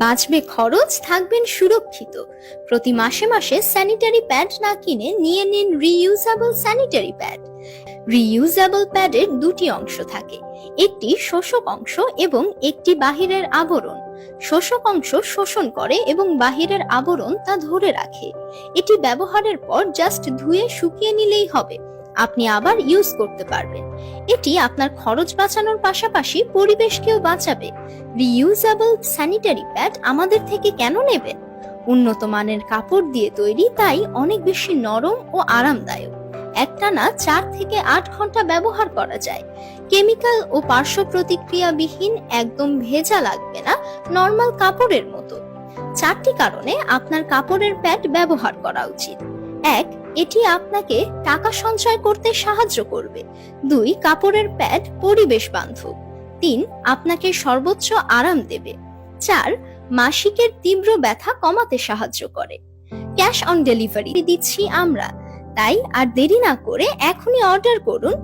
বাঁচবে খরচ, থাকবেন সুরক্ষিত। প্রতি মাসে মাসে স্যানিটারি প্যাড না কিনে নিয়ে নিন রিইউজেবল স্যানিটারি প্যাড। রিইউজেবল প্যাডের দুটি অংশ থাকে, একটি শোষক অংশ এবং একটি বাহিরের আবরণ। শোষক অংশ শোষণ করে এবং বাহিরের আবরণ তা ধরে রাখে। এটি ব্যবহারের পর জাস্ট ধুয়ে শুকিয়ে নিলেই হবে, আপনি আবার ইউজ করতে পারবেন। এটি আপনার খরচ বাঁচানোর পাশাপাশি পরিবেশকেও বাঁচাবে। রিইউজেবল স্যানিটারি প্যাড আমাদের থেকে কেন নেবেন? উন্নত মানের কাপড় দিয়ে তৈরি, তাই অনেক বেশি নরম ও আরামদায়ক। একটানা 4 থেকে 8 ঘন্টা ব্যবহার করা যায়। কেমিক্যাল ও পার্শ্ব প্রতিক্রিয়াবিহীন, একদম ভেজা লাগবে না, নরমাল কাপড়ের মতো। 4টি কারণে আপনার কাপড়ের প্যাড ব্যবহার করা উচিত। 1, এটি আপনাকে টাকা সঞ্চয় করতে সাহায্য করবে। 2, কাপড়ের প্যাড পরিবেশ বান্ধব। 3, আপনাকে সর্বোচ্চ আরাম দেবে। 4, মাসিকের তীব্র ব্যথা কমাতে সাহায্য করে। ক্যাশ অন ডেলিভারি দিচ্ছি আমরা, তাই আর দেরি না করে এখনই অর্ডার করুন।